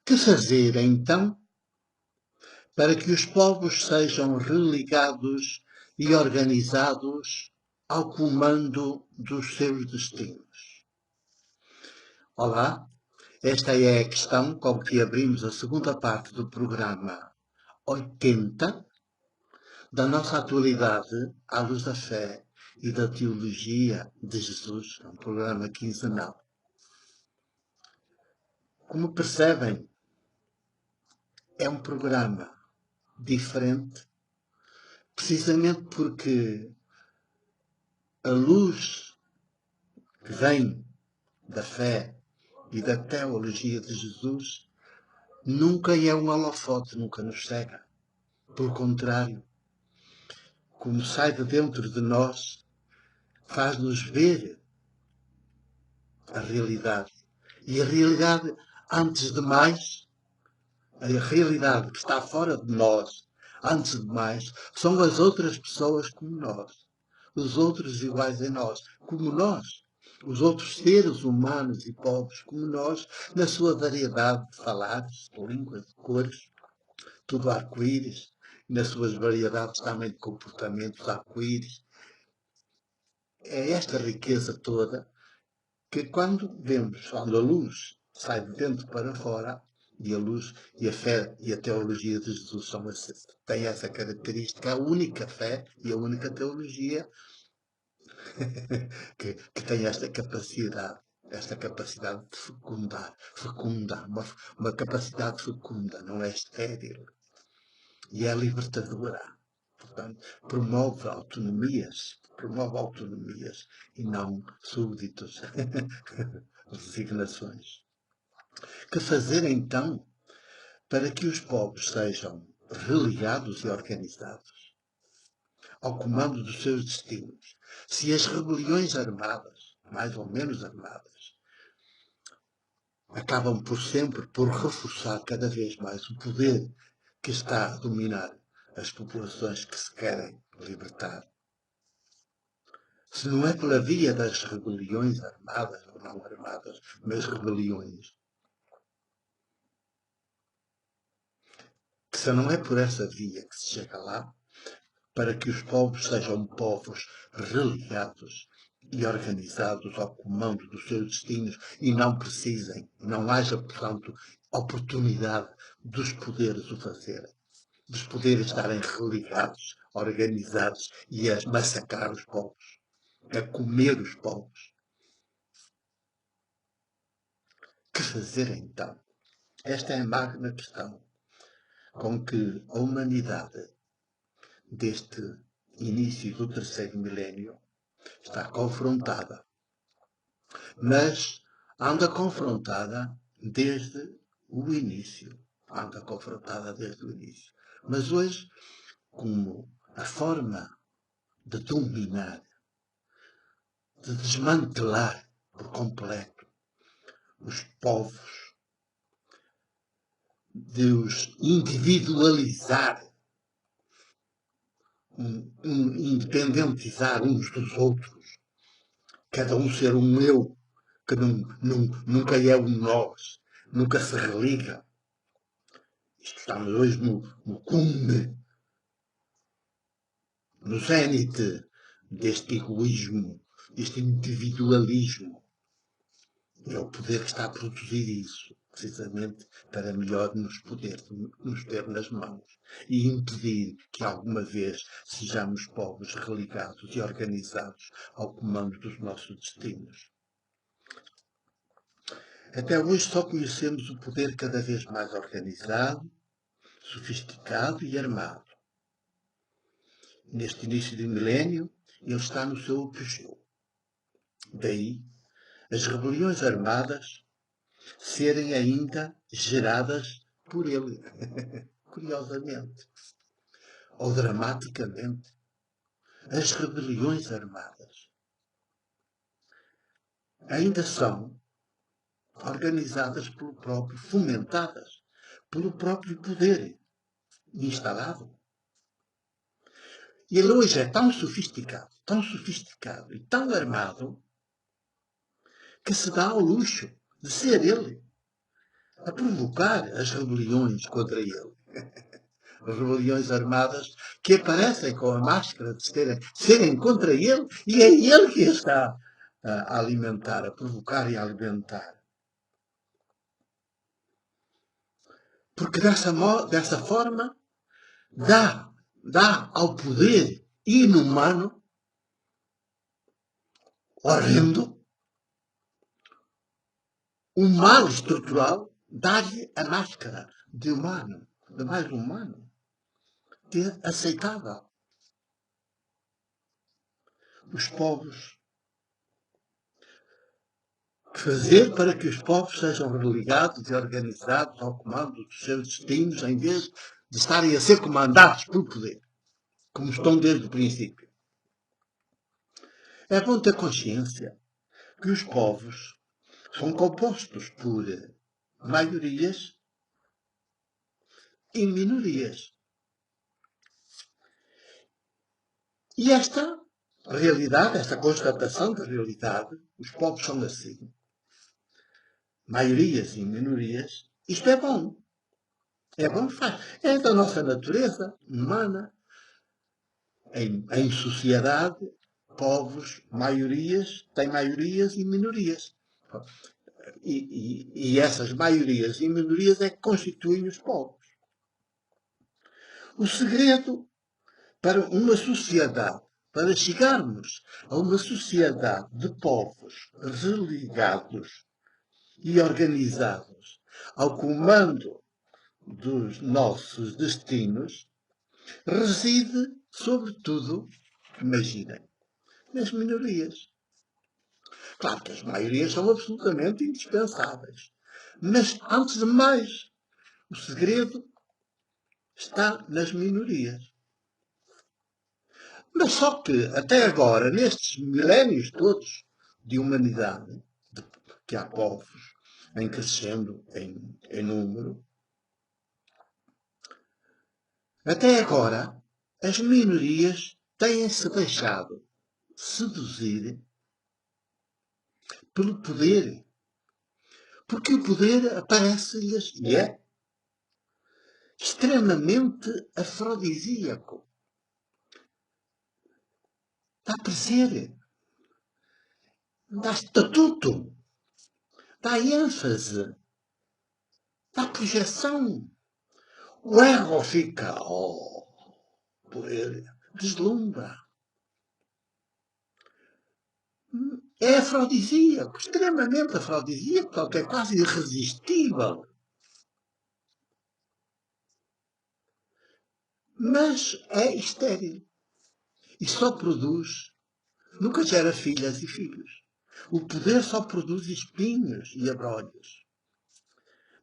Que fazer, então, para que os povos sejam religados e organizados ao comando dos seus destinos? Olá, esta é a questão com que abrimos a segunda parte do programa 80 da nossa atualidade à luz da fé e da teologia de Jesus, um programa quinzenal. Como percebem, é um programa diferente, precisamente porque a luz que vem da fé e da teologia de Jesus nunca é um holofote, nunca nos cega. Pelo contrário, como sai de dentro de nós, faz-nos ver a realidade. E a realidade, antes de mais, a realidade que está fora de nós, antes de mais, são as outras pessoas como nós. Os outros iguais a nós, como nós. Os outros seres humanos e povos como nós, na sua variedade de falares, de línguas, de cores, tudo arco-íris, nas suas variedades também de comportamentos arco-íris. É esta riqueza toda que quando a luz sai de dentro para fora, e a luz e a fé e a teologia de Jesus têm essa característica, a única fé e a única teologia que tem esta capacidade de fecundar, uma capacidade fecunda, não é estéril, e é libertadora. Portanto, promove autonomias e não súbditos, resignações. Que fazer então para que os povos sejam religados e organizados ao comando dos seus destinos? Se as rebeliões armadas, mais ou menos armadas, acabam por reforçar cada vez mais o poder que está a dominar as populações que se querem libertar. Se não é pela via das rebeliões armadas ou não armadas, mas rebeliões, se não é por essa via que se chega lá, para que os povos sejam povos religados e organizados ao comando dos seus destinos e não precisem, não haja, portanto, oportunidade dos poderes o fazerem, dos poderes estarem religados, organizados e a massacrar os povos, a comer os povos. Que fazer então? Esta é a magna questão com que a humanidade deste início do terceiro milénio está confrontada. Mas anda confrontada desde o início. Mas hoje, como a forma de dominar, de desmantelar por completo os povos, de os individualizar, independentizar uns dos outros, cada um ser um eu, que nunca é um nós, nunca se religa. Estamos hoje no cume, no zénite deste egoísmo, deste individualismo. É o poder que está a produzir isso, precisamente para melhor nos ter nas mãos e impedir que alguma vez sejamos povos religados e organizados ao comando dos nossos destinos. Até hoje só conhecemos o poder cada vez mais organizado, sofisticado e armado. Neste início do milénio, ele está no seu apogeu. Daí, as rebeliões armadas serem ainda geradas por ele, curiosamente, ou dramaticamente. As rebeliões armadas ainda são organizadas pelo próprio, fomentadas pelo próprio poder instalado. E ele hoje é tão sofisticado e tão armado, que se dá ao luxo de ser ele a provocar as rebeliões contra ele. As rebeliões armadas que aparecem com a máscara de serem contra ele, e é ele que está a alimentar, a provocar e a alimentar. Porque dessa forma dá ao poder inumano, horrendo, um mal estrutural, dá-lhe a máscara de humano, de mais humano, que é aceitável. Os povos, fazer para que os povos sejam religados e organizados ao comando dos seus destinos, em vez de estarem a ser comandados pelo poder, como estão desde o princípio. É bom ter consciência que os povos são compostos por maiorias e minorias. E esta realidade, esta constatação da realidade, os povos são assim, maiorias e minorias, isto é bom. É bom, faz. É da nossa natureza humana. Em sociedade, povos, maiorias, têm maiorias e minorias. E essas maiorias e minorias é que constituem os povos. O segredo para uma sociedade, para chegarmos a uma sociedade de povos religados e organizados ao comando dos nossos destinos, reside, sobretudo, imaginem, nas minorias. Claro que as maiorias são absolutamente indispensáveis. Mas, antes de mais, o segredo está nas minorias. Mas só que, até agora, nestes milénios todos de humanidade, que há povos em crescendo em número, até agora, as minorias têm-se deixado seduzir pelo poder. Porque o poder aparece-lhes e é extremamente afrodisíaco. Dá prazer, dá estatuto, dá ênfase, dá projeção. O ego fica, poder, deslumbra. É afrodisíaco, extremamente afrodisíaco, que é quase irresistível. Mas é estéril. E só produz, nunca gera filhas e filhos. O poder só produz espinhos e abrolhos.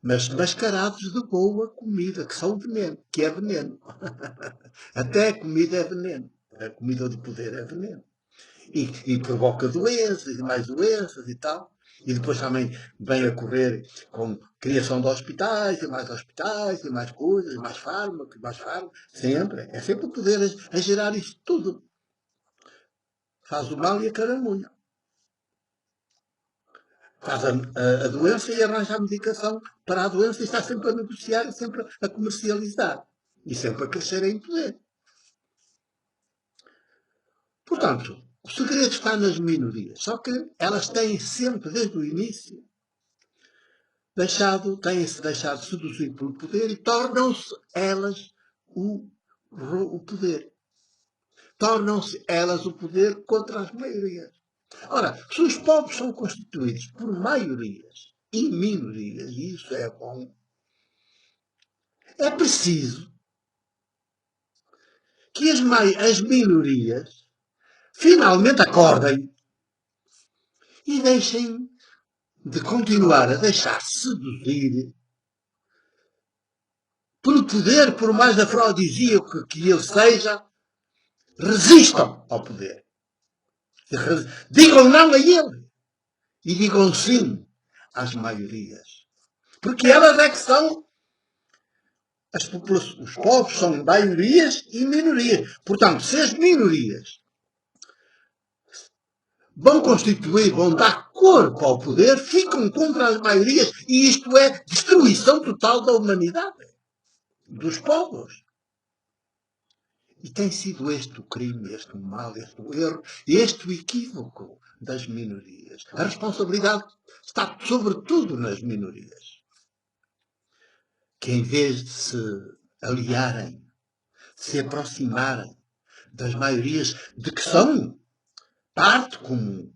Mas mascarados de boa comida, que são veneno, que é veneno. Até a comida é veneno. A comida do poder é veneno. E provoca doenças, e mais doenças e tal. E depois também vem a correr com criação de hospitais, e mais coisas, e mais fármacos, e mais fármacos. Sempre. É sempre o poder a gerar isto tudo. Faz o mal e a caramunha. Faz a doença e arranja a medicação para a doença e está sempre a negociar, sempre a comercializar. E sempre a crescer em poder. Portanto, o segredo está nas minorias. Só que elas têm sempre, desde o início, têm-se deixado seduzir pelo poder e tornam-se elas o poder. Tornam-se elas o poder contra as maiorias. Ora, se os povos são constituídos por maiorias e minorias, e isso é bom, é preciso que as minorias finalmente acordem e deixem de continuar a deixar-se seduzir pelo poder, por mais afrodisíaco que ele seja, resistam ao poder. Digam não a ele e digam sim às maiorias. Porque elas é que são os povos são maiorias e minorias. Portanto, se as minorias vão dar corpo ao poder, ficam contra as maiorias e isto é destruição total da humanidade, dos povos. E tem sido este o crime, este o mal, este o erro, este o equívoco das minorias. A responsabilidade está sobretudo nas minorias, que em vez de se aliarem, se aproximarem das maiorias de que são parte como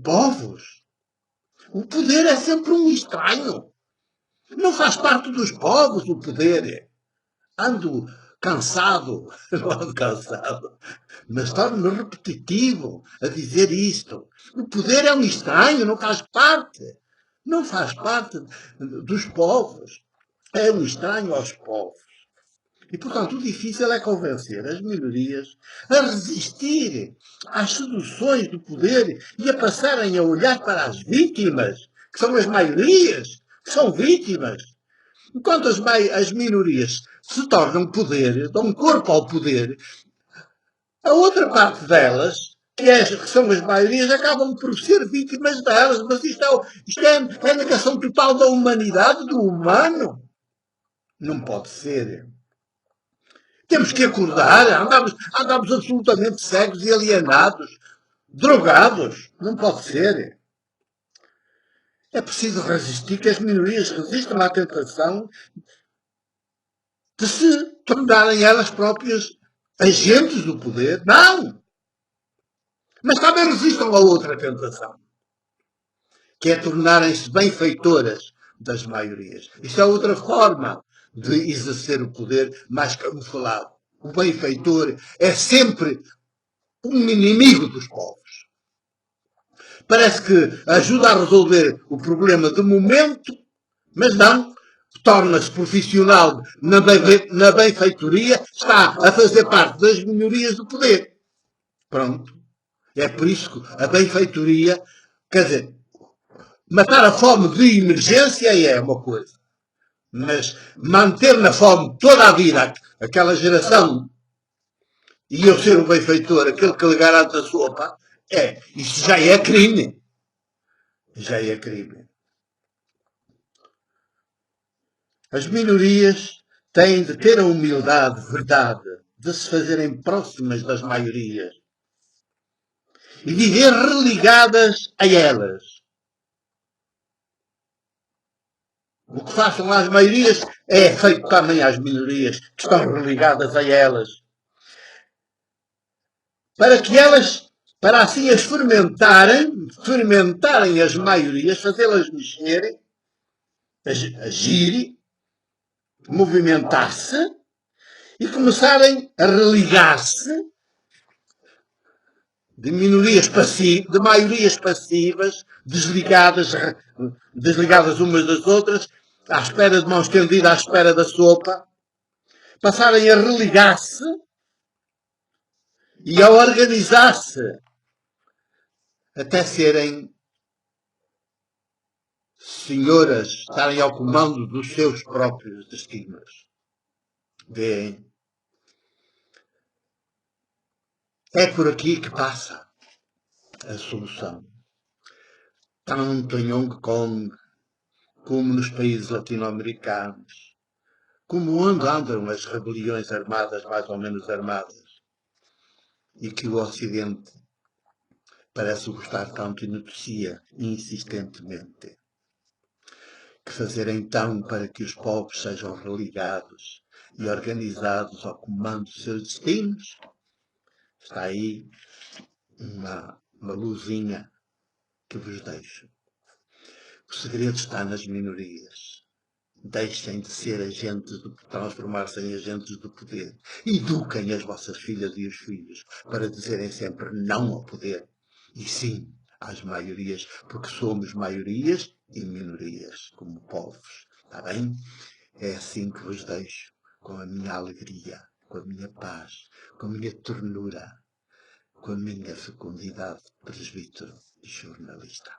povos, o poder é sempre um estranho. Não faz parte dos povos o poder. Ando cansado, não ando cansado, mas torno-me repetitivo a dizer isto. O poder é um estranho, não faz parte. Não faz parte dos povos. É um estranho aos povos. E, portanto, o difícil é convencer as minorias a resistir às seduções do poder e a passarem a olhar para as vítimas, que são as maiorias, que são vítimas. Enquanto as minorias se tornam poder, dão corpo ao poder, a outra parte delas, que são as maiorias, acabam por ser vítimas delas. Mas isto é a negação total da humanidade, do humano. Não pode ser. Temos que acordar. Andamos absolutamente cegos e alienados, drogados. Não pode ser. É preciso resistir, que as minorias resistam à tentação de se tornarem elas próprias agentes do poder. Não! Mas também resistam a outra tentação, que é tornarem-se benfeitoras das maiorias. Isso é outra forma de exercer o poder mais camuflado. O benfeitor é sempre um inimigo dos povos. Parece que ajuda a resolver o problema de momento, mas não. Torna-se profissional na benfeitoria, está a fazer parte das minorias do poder. Pronto. É por isso que a benfeitoria, quer dizer, matar a fome de emergência é uma coisa. Mas manter na fome toda a vida aquela geração e eu ser o benfeitor, aquele que lhe garante a sopa, isso já é crime. Já é crime. As minorias têm de ter a humildade, verdade, de se fazerem próximas das maiorias e viver religadas a elas. O que façam às maiorias é feito também às minorias, que estão religadas a elas. Para assim as fermentarem as maiorias, fazê-las mexerem, agir, movimentar-se e começarem a religar-se de maiorias passivas, desligadas umas das outras, à espera de mão estendida, à espera da sopa, passarem a religar-se e a organizar-se até serem senhoras, estarem ao comando dos seus próprios destinos. Vêem? É por aqui que passa a solução. Tanto em Hong Kong, como nos países latino-americanos, como onde andam as rebeliões armadas, mais ou menos armadas, e que o Ocidente parece gostar tanto e noticia insistentemente. Que fazer então para que os povos sejam religados e organizados ao comando dos seus destinos? Está aí uma luzinha que vos deixo. O segredo está nas minorias. Deixem de ser agentes transformar-se em agentes do poder. Eduquem as vossas filhas e os filhos para dizerem sempre não ao poder e sim às maiorias, porque somos maiorias e minorias, como povos. Está bem? É assim que vos deixo, com a minha alegria, com a minha paz, com a minha ternura, com a minha fecundidade de presbítero e jornalista.